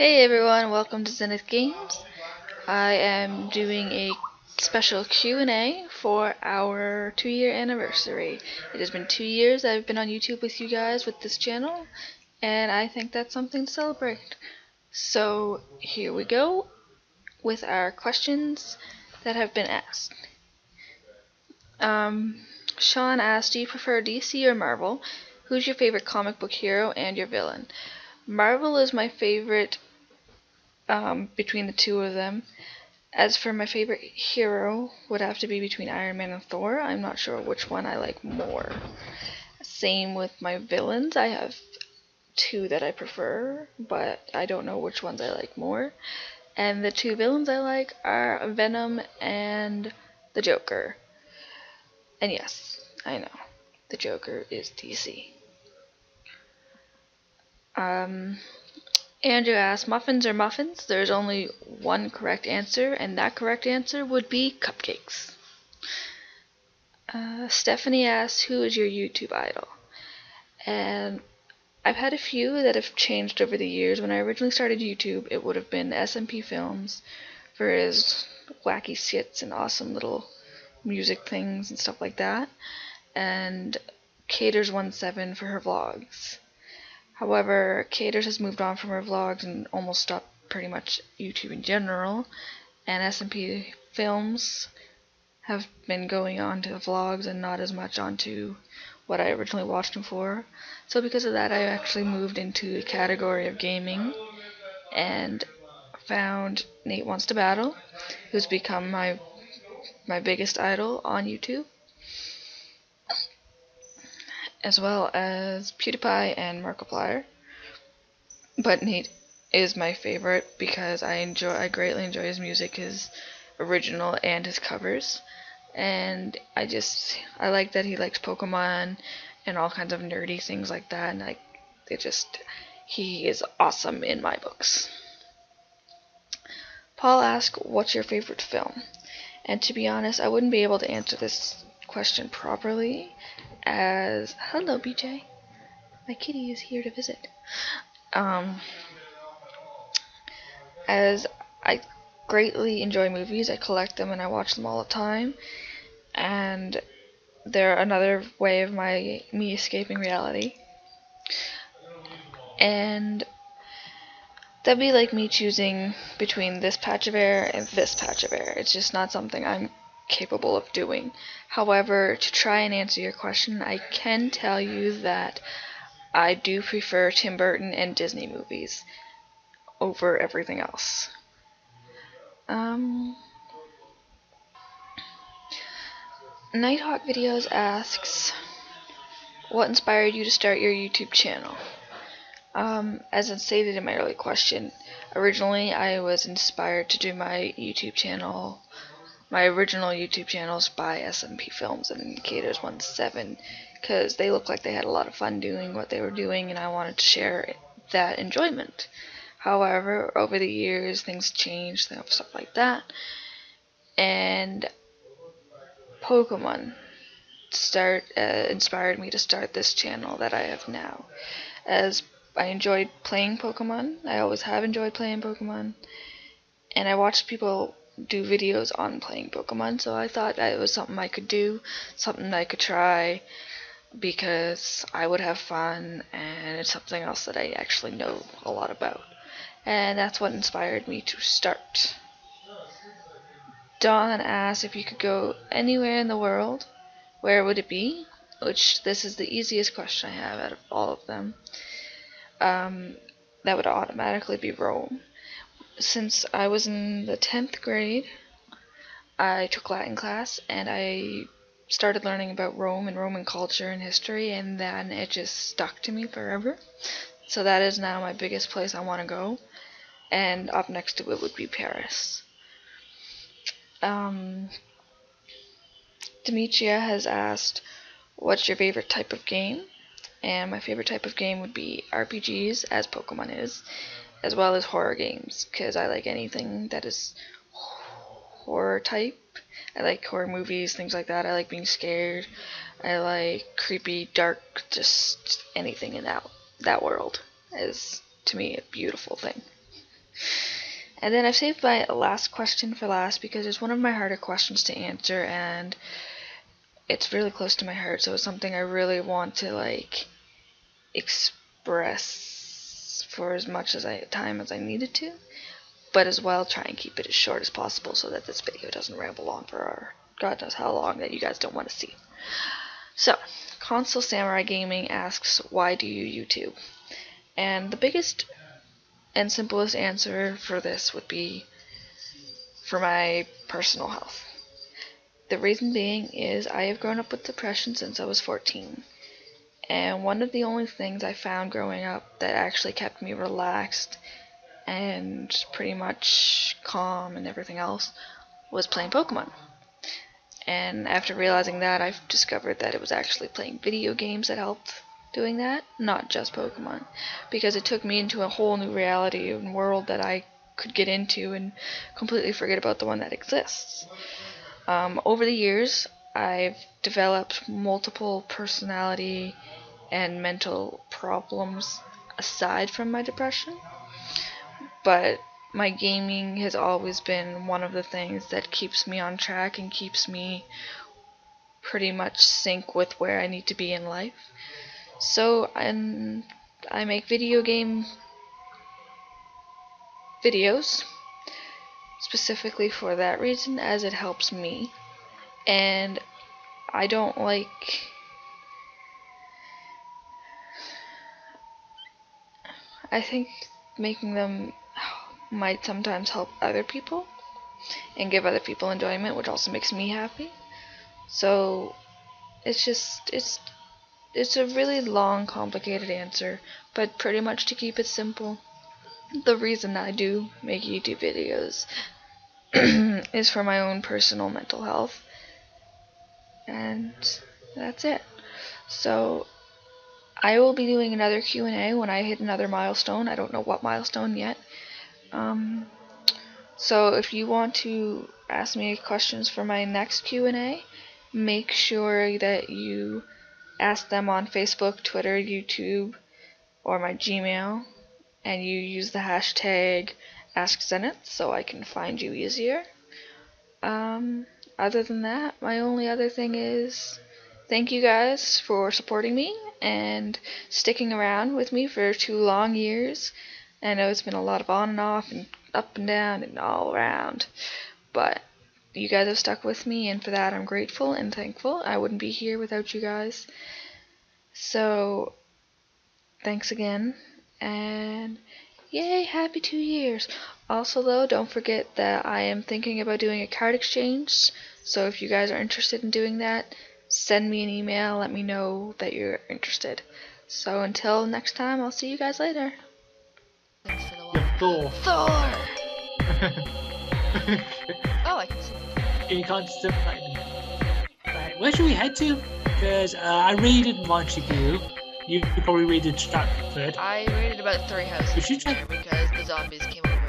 Hey everyone, welcome to ZenethGames. I am doing a special Q&A for our 2-year anniversary. It has been 2 years I've been on YouTube with you guys with this channel, and I think that's something to celebrate. So here we go with our questions that have been asked. Sean asked, do you prefer DC or Marvel? Who's your favorite comic book hero and your villain? Marvel is my favorite between the two of them. As for my favorite hero, would have to be between Iron Man and Thor. I'm not sure which one I like more. Same with my villains. I have two that I prefer, but I don't know which ones I like more. And the two villains I like are Venom and the Joker. And yes, I know, the Joker is DC. Andrew asked, muffins or muffins? There's only one correct answer, and that correct answer would be cupcakes. Stephanie asked, who is your YouTube idol? And I've had a few that have changed over the years. When I originally started YouTube, it would have been SMP Films for his wacky skits and awesome little music things and stuff like that, and Caters17 for her vlogs. However, Caters has moved on from her vlogs and almost stopped pretty much YouTube in general, and SMP Films have been going on to the vlogs and not as much onto what I originally watched them for. So because of that, I actually moved into the category of gaming and found Nate Wants to Battle, who's become my biggest idol on YouTube, as well as PewDiePie and Markiplier. But Nate is my favorite because I greatly enjoy his music, his original and his covers. And I like that he likes Pokemon and all kinds of nerdy things like that, and he is awesome in my books. Paul asked, what's your favorite film? And to be honest, I wouldn't be able to answer this question properly, as, hello BJ, my kitty is here to visit. As I greatly enjoy movies, I collect them and I watch them all the time, and they're another way of me escaping reality. And that'd be like me choosing between this patch of air and this patch of air. It's just not something I'm capable of doing. However, to try and answer your question, I can tell you that I do prefer Tim Burton and Disney movies over everything else. Nighthawk Videos asks, what inspired you to start your YouTube channel? As I stated in my early question, originally I was inspired to do my original YouTube channels by SMP Films and Caters17, because they looked like they had a lot of fun doing what they were doing, and I wanted to share that enjoyment. However, over the years, things changed, stuff like that, and Pokemon inspired me to start this channel that I have now, as I enjoyed playing Pokemon. I always have enjoyed playing Pokemon, and I watched people do videos on playing Pokemon, so I thought that it was something I could do, something I could try, because I would have fun, and it's something else that I actually know a lot about. And that's what inspired me to start. Dawn asked, if you could go anywhere in the world, where would it be? Which, this is the easiest question I have out of all of them. That would automatically be Rome. Since I was in the 10th grade, I took Latin class, and I started learning about Rome and Roman culture and history, and then it just stuck to me forever. So that is now my biggest place I want to go, and up next to it would be Paris. Demetria has asked, what's your favorite type of game? And my favorite type of game would be RPGs, as Pokemon is, as well as horror games, because I like anything that is horror type. I like horror movies, things like that. I like being scared. I like creepy, dark, just anything in that world is, to me, a beautiful thing. And then I've saved my last question for last because it's one of my harder questions to answer, and it's really close to my heart, so it's something I really want to like express for as much time as I needed to, but as well try and keep it as short as possible so that this video doesn't ramble on for God knows how long that you guys don't want to see. So, Console Samurai Gaming asks, why do you YouTube? And the biggest and simplest answer for this would be for my personal health. The reason being is I have grown up with depression since I was 14. And one of the only things I found growing up that actually kept me relaxed and pretty much calm and everything else was playing Pokemon. And after realizing that, I've discovered that it was actually playing video games that helped doing that, not just Pokemon. Because it took me into a whole new reality and world that I could get into and completely forget about the one that exists. Over the years, I've developed multiple personality and mental problems aside from my depression, but my gaming has always been one of the things that keeps me on track and keeps me pretty much sync with where I need to be in life. So I make video game videos specifically for that reason, as it helps me. And I don't like I think making them might sometimes help other people and give other people enjoyment, which also makes me happy. So it's a really long, complicated answer, but pretty much to keep it simple, the reason I do make YouTube videos is for my own personal mental health, and that's it. So I will be doing another Q&A when I hit another milestone. I don't know what milestone yet. So if you want to ask me questions for my next Q&A, make sure that you ask them on Facebook, Twitter, YouTube, or my Gmail, and you use the hashtag AskZeneth so I can find you easier. Other than that, my only other thing is thank you guys for supporting me and sticking around with me for 2 long years. I know it's been a lot of on and off and up and down and all around, but you guys have stuck with me, and for that I'm grateful and thankful. I wouldn't be here without you guys. So, thanks again, and yay, happy 2 years. Also though, don't forget that I am thinking about doing a card exchange, so if you guys are interested in doing that, send me an email, let me know that you're interested. So until next time, I'll see you guys later. Thanks for the You're Thor. Thor! Oh, I can see. You can't step right. Right, where should we head to? Because I really didn't want to go. You probably raided Stratford. I raided about 3 houses We should try- because the zombies came over